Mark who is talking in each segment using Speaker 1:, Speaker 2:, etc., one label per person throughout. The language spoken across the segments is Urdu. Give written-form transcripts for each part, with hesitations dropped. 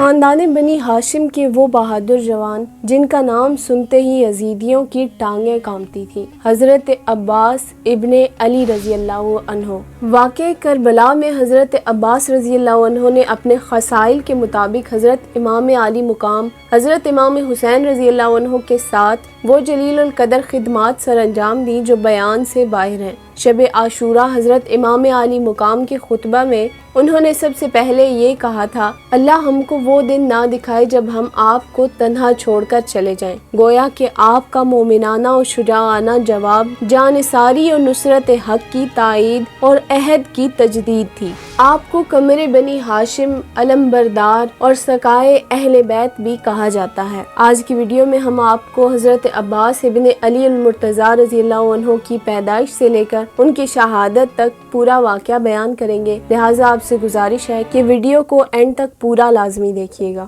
Speaker 1: خاندان بنی ہاشم کے وہ بہادر جوان جن کا نام سنتے ہی یزیدیوں کی ٹانگیں کانپتی تھیں، حضرت عباس ابن علی رضی اللہ عنہ۔ واقعہ کربلا میں حضرت عباس رضی اللہ عنہ نے اپنے خصائل کے مطابق حضرت امام علی مقام حضرت امام حسین رضی اللہ عنہ کے ساتھ وہ جلیل القدر خدمات سر انجام دیں جو بیان سے باہر ہیں۔ شب عاشوراء حضرت امام علی مقام کے خطبہ میں انہوں نے سب سے پہلے یہ کہا تھا، اللہ ہم کو وہ دن نہ دکھائے جب ہم آپ کو تنہا چھوڑ کر چلے جائیں۔ گویا کہ آپ کا مومنانہ اور شجاعانہ جواب جانثاری اور نصرت حق کی تائید اور عہد کی تجدید تھی۔ آپ کو قمر بنی ہاشم، علم بردار اور سقائے اہل بیت بھی کہا جاتا ہے۔ آج کی ویڈیو میں ہم آپ کو حضرت عباس ابن علی المرتضیٰ رضی اللہ عنہ کی پیدائش سے لے کر ان کی شہادت تک پورا واقعہ بیان کریں گے، لہٰذا آپ سے گزارش ہے کہ ویڈیو کو اینڈ تک پورا لازمی دیکھیے گا۔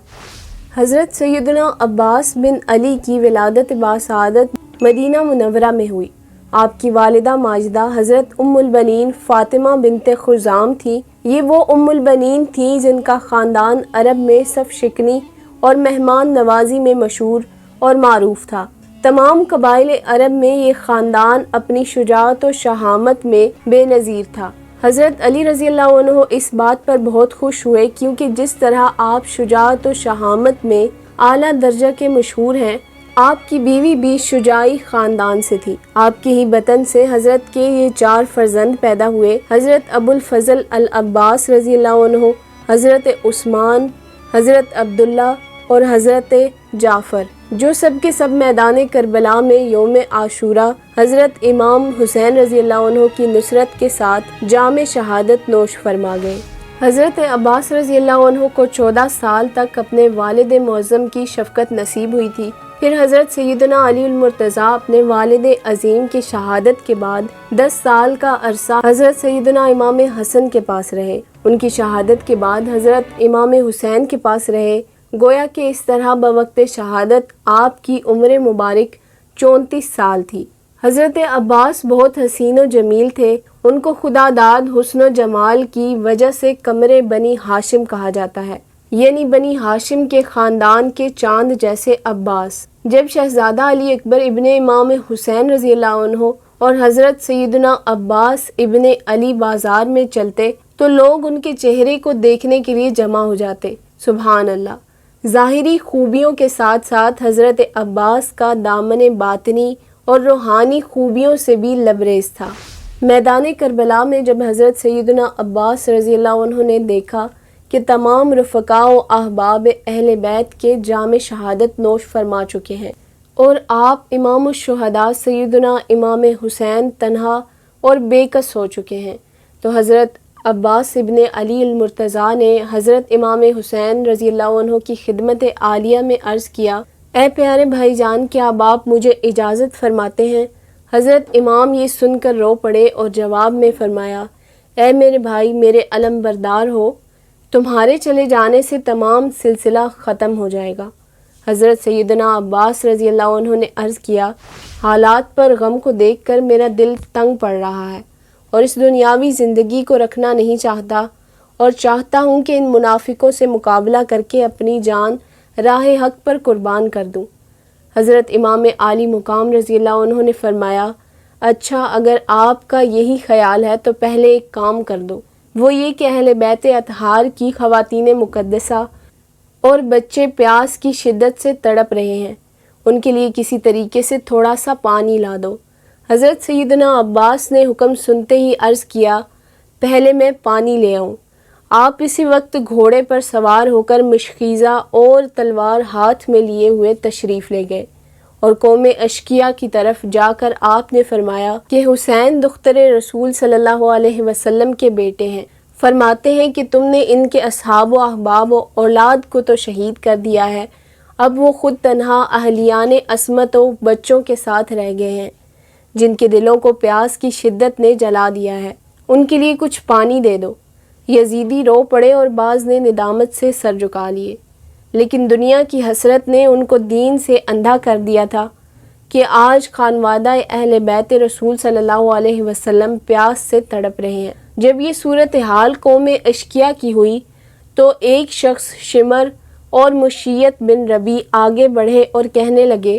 Speaker 1: حضرت سیدنا عباس بن علی کی ولادت باسعادت مدینہ منورہ میں ہوئی۔ آپ کی والدہ ماجدہ حضرت ام البنین فاطمہ بنت خزام تھی۔ یہ وہ ام البنین تھیں جن کا خاندان عرب میں صف شکنی اور مہمان نوازی میں مشہور اور معروف تھا۔ تمام قبائل عرب میں یہ خاندان اپنی شجاعت و شہامت میں بے نظیر تھا۔ حضرت علی رضی اللہ عنہ اس بات پر بہت خوش ہوئے کیونکہ جس طرح آپ شجاعت و شہامت میں اعلیٰ درجہ کے مشہور ہیں، آپ کی بیوی بھی شجاعی خاندان سے تھی۔ آپ کے ہی بطن سے حضرت کے یہ 4 فرزند پیدا ہوئے، حضرت ابو الفضل العباس رضی اللہ عنہ، حضرت عثمان، حضرت عبداللہ اور حضرت جعفر، جو سب کے سب میدان کربلا میں یوم عاشوراء حضرت امام حسین رضی اللہ عنہ کی نصرت کے ساتھ جام شہادت نوش فرما گئے۔ حضرت عباس رضی اللہ عنہ کو 14 سال تک اپنے والد معظم کی شفقت نصیب ہوئی تھی۔ پھر حضرت سیدنا علی المرتضیٰ اپنے والد عظیم کی شہادت کے بعد 10 سال کا عرصہ حضرت سیدنا امام حسن کے پاس رہے۔ ان کی شہادت کے بعد حضرت امام حسین کے پاس رہے۔ گویا کہ اس طرح بوقت شہادت آپ کی عمر مبارک 34 سال تھی۔ حضرت عباس بہت حسین و جمیل تھے۔ ان کو خدا داد حسن و جمال کی وجہ سے قمر بنی ہاشم کہا جاتا ہے، یعنی بنی ہاشم کے خاندان کے چاند جیسے عباس۔ جب شہزادہ علی اکبر ابن امام حسین رضی اللہ عنہ اور حضرت سیدنا عباس ابن علی بازار میں چلتے تو لوگ ان کے چہرے کو دیکھنے کے لیے جمع ہو جاتے۔ سبحان اللہ! ظاہری خوبیوں کے ساتھ ساتھ حضرت عباس کا دامن باطنی اور روحانی خوبیوں سے بھی لبریز تھا۔ میدان کربلا میں جب حضرت سیدنا عباس رضی اللہ عنہ نے دیکھا کہ تمام رفقاء و احباب اہل بیت کے جام شہادت نوش فرما چکے ہیں اور آپ امام الشہداء سیدنا امام حسین تنہا اور بے کس ہو چکے ہیں، تو حضرت عباس ابن علی المرتضیٰ نے حضرت امام حسین رضی اللہ عنہ کی خدمت عالیہ میں عرض کیا، اے پیارے بھائی جان، کیا آپ مجھے اجازت فرماتے ہیں؟ حضرت امام یہ سن کر رو پڑے اور جواب میں فرمایا، اے میرے بھائی، میرے علم بردار ہو، تمہارے چلے جانے سے تمام سلسلہ ختم ہو جائے گا۔ حضرت سیدنا عباس رضی اللہ عنہ نے عرض کیا، حالات پر غم کو دیکھ کر میرا دل تنگ پڑ رہا ہے اور اس دنیاوی زندگی کو رکھنا نہیں چاہتا اور چاہتا ہوں کہ ان منافقوں سے مقابلہ کر کے اپنی جان راہ حق پر قربان کر دوں۔ حضرت امام عالی مقام رضی اللہ عنہ نے فرمایا، اچھا اگر آپ کا یہی خیال ہے تو پہلے ایک کام کر دو، وہ یہ کہ اہل بیت اطہار کی خواتین مقدسہ اور بچے پیاس کی شدت سے تڑپ رہے ہیں، ان کے لیے کسی طریقے سے تھوڑا سا پانی لا دو۔ حضرت سیدنا عباس نے حکم سنتے ہی عرض کیا، پہلے میں پانی لے آؤں۔ آپ اسی وقت گھوڑے پر سوار ہو کر مشخیزہ اور تلوار ہاتھ میں لیے ہوئے تشریف لے گئے اور قوم اشقیاء کی طرف جا کر آپ نے فرمایا کہ حسین دختر رسول صلی اللہ علیہ وسلم کے بیٹے ہیں، فرماتے ہیں کہ تم نے ان کے اصحاب و احباب و اولاد کو تو شہید کر دیا ہے، اب وہ خود تنہا اہلیان عصمت و بچوں کے ساتھ رہ گئے ہیں جن کے دلوں کو پیاس کی شدت نے جلا دیا ہے، ان کے لیے کچھ پانی دے دو۔ یزیدی رو پڑے اور بعض نے ندامت سے سر جھکا لیے، لیکن دنیا کی حسرت نے ان کو دین سے اندھا کر دیا تھا کہ آج خانوادہ اہل بیت رسول صلی اللہ علیہ وسلم پیاس سے تڑپ رہے ہیں۔ جب یہ صورتحال قوم اشقیاء کی ہوئی تو ایک شخص شمر اور مشیت بن ربی آگے بڑھے اور کہنے لگے،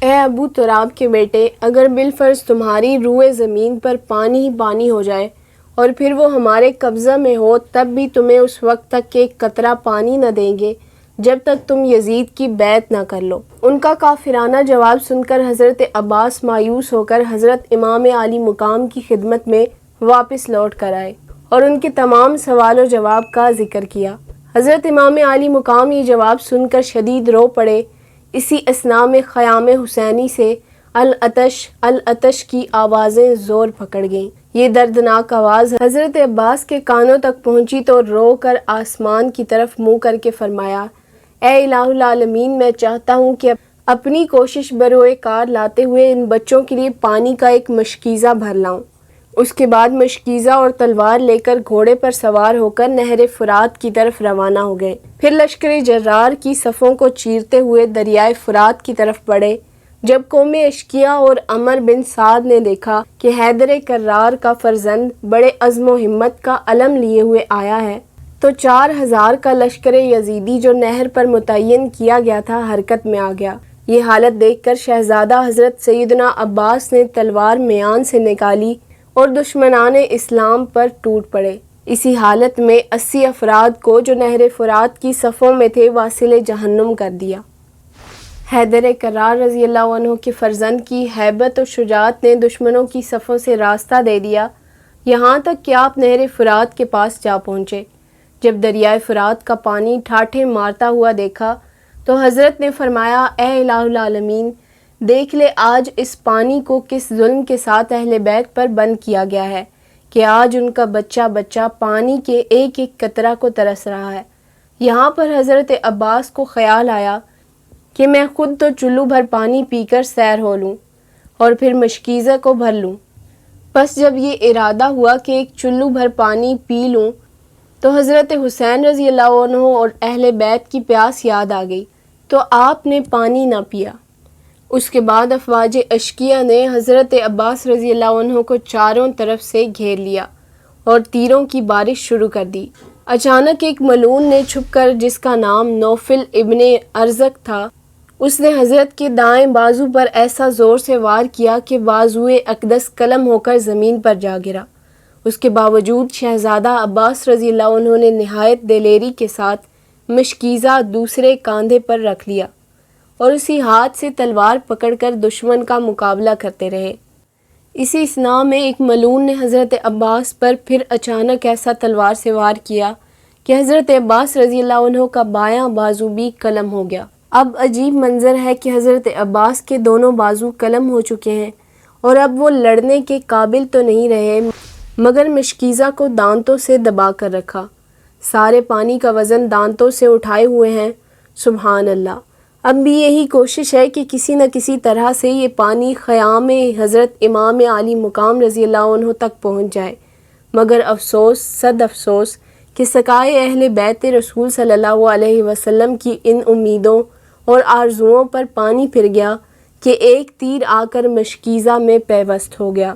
Speaker 1: اے ابو تراب کے بیٹے، اگر بالفرض تمہاری روئے زمین پر پانی ہی پانی ہو جائے اور پھر وہ ہمارے قبضہ میں ہو، تب بھی تمہیں اس وقت تک ایک قطرہ پانی نہ دیں گے جب تک تم یزید کی بیعت نہ کر لو۔ ان کا کافرانہ جواب سن کر حضرت عباس مایوس ہو کر حضرت امام عالی مقام کی خدمت میں واپس لوٹ کر آئے اور ان کے تمام سوال و جواب کا ذکر کیا۔ حضرت امام عالی مقام یہ جواب سن کر شدید رو پڑے۔ اسی اثناء میں خیام حسینی سے العطش العطش کی آوازیں زور پکڑ گئیں۔ یہ دردناک آواز حضرت عباس کے کانوں تک پہنچی تو رو کر آسمان کی طرف منہ کر کے فرمایا، اے الہ العالمین، میں چاہتا ہوں کہ اپنی کوشش بروئے کار لاتے ہوئے ان بچوں کے لیے پانی کا ایک مشکیزہ بھر لاؤں۔ اس کے بعد مشکیزہ اور تلوار لے کر گھوڑے پر سوار ہو کر نہر فرات کی طرف روانہ ہو گئے۔ پھر لشکر جرار کی صفوں کو چیرتے ہوئے دریائے فرات کی طرف بڑھے۔ جب قوم اشکیا اور عمر بن سعد نے دیکھا کہ حیدر کرار کا فرزند بڑے عزم و ہمت کا علم لیے ہوئے آیا ہے، تو 4000 کا لشکر یزیدی جو نہر پر متعین کیا گیا تھا حرکت میں آ گیا۔ یہ حالت دیکھ کر شہزادہ حضرت سیدنا عباس نے تلوار میان سے نکالی اور دشمنان اسلام پر ٹوٹ پڑے۔ اسی حالت میں 80 افراد کو جو نہر فرات کی صفوں میں تھے واصل جہنم کر دیا۔ حیدر کرار رضی اللہ عنہ کے فرزند کی ہیبت و شجاعت نے دشمنوں کی صفوں سے راستہ دے دیا، یہاں تک کہ آپ نہر فرات کے پاس جا پہنچے۔ جب دریائے فرات کا پانی ٹھاٹھے مارتا ہوا دیکھا تو حضرت نے فرمایا، اے الہ العالمین، دیکھ لے آج اس پانی کو کس ظلم کے ساتھ اہل بیت پر بند کیا گیا ہے کہ آج ان کا بچہ بچہ پانی کے ایک ایک قطرہ کو ترس رہا ہے۔ یہاں پر حضرت عباس کو خیال آیا کہ میں خود تو چلو بھر پانی پی کر سیر ہو لوں اور پھر مشکیزہ کو بھر لوں۔ بس جب یہ ارادہ ہوا کہ ایک چلو بھر پانی پی لوں تو حضرت حسین رضی اللہ عنہ اور اہل بیت کی پیاس یاد آ گئی، تو آپ نے پانی نہ پیا۔ اس کے بعد افواج اشکیہ نے حضرت عباس رضی اللہ عنہ کو چاروں طرف سے گھیر لیا اور تیروں کی بارش شروع کر دی۔ اچانک ایک ملعون نے چھپ کر، جس کا نام نوفل ابن ارزق تھا، اس نے حضرت کے دائیں بازو پر ایسا زور سے وار کیا کہ بازوئے اقدس قلم ہو کر زمین پر جا گرا۔ اس کے باوجود شہزادہ عباس رضی اللہ عنہ نے نہایت دلیری کے ساتھ مشکیزہ دوسرے کاندھے پر رکھ لیا اور اسی ہاتھ سے تلوار پکڑ کر دشمن کا مقابلہ کرتے رہے۔ اسی اثناء میں ایک ملعون نے حضرت عباس پر پھر اچانک ایسا تلوار سے وار کیا کہ حضرت عباس رضی اللہ عنہ کا بایاں بازو بھی قلم ہو گیا۔ اب عجیب منظر ہے کہ حضرت عباس کے دونوں بازو قلم ہو چکے ہیں اور اب وہ لڑنے کے قابل تو نہیں رہے، مگر مشکیزہ کو دانتوں سے دبا کر رکھا۔ سارے پانی کا وزن دانتوں سے اٹھائے ہوئے ہیں۔ سبحان اللہ! اب بھی یہی کوشش ہے کہ کسی نہ کسی طرح سے یہ پانی خیام حضرت امام عالی مقام رضی اللہ عنہ تک پہنچ جائے، مگر افسوس صد افسوس کہ سقائے اہل بیت رسول صلی اللہ علیہ وسلم کی ان امیدوں اور آرزوؤں پر پانی پھر گیا کہ ایک تیر آ کر مشکیزہ میں پیوست ہو گیا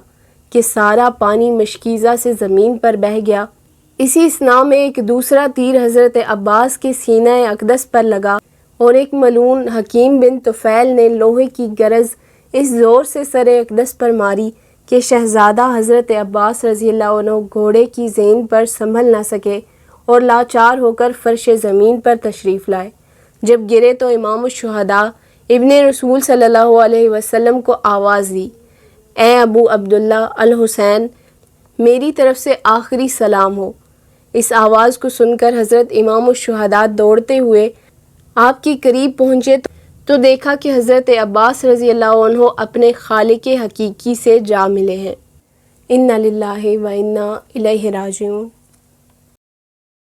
Speaker 1: کہ سارا پانی مشکیزہ سے زمین پر بہہ گیا۔ اسی اثناء میں ایک دوسرا تیر حضرت عباس کے سینہ اقدس پر لگا اور ایک ملعون حکیم بن طفیل نے لوہے کی گرز اس زور سے سر اقدس پر ماری کہ شہزادہ حضرت عباس رضی اللہ عنہ گھوڑے کی زین پر سنبھل نہ سکے اور لاچار ہو کر فرش زمین پر تشریف لائے۔ جب گرے تو امام الشہداء ابن رسول صلی اللہ علیہ وسلم کو آواز دی، اے ابو عبداللہ الحسین، میری طرف سے آخری سلام ہو۔ اس آواز کو سن کر حضرت امام الشہداء دوڑتے ہوئے آپ کے قریب پہنچے تو دیکھا کہ حضرت عباس رضی اللہ عنہ اپنے خالق حقیقی سے جا ملے ہیں۔ انا للہ و انا الیہ راجعون۔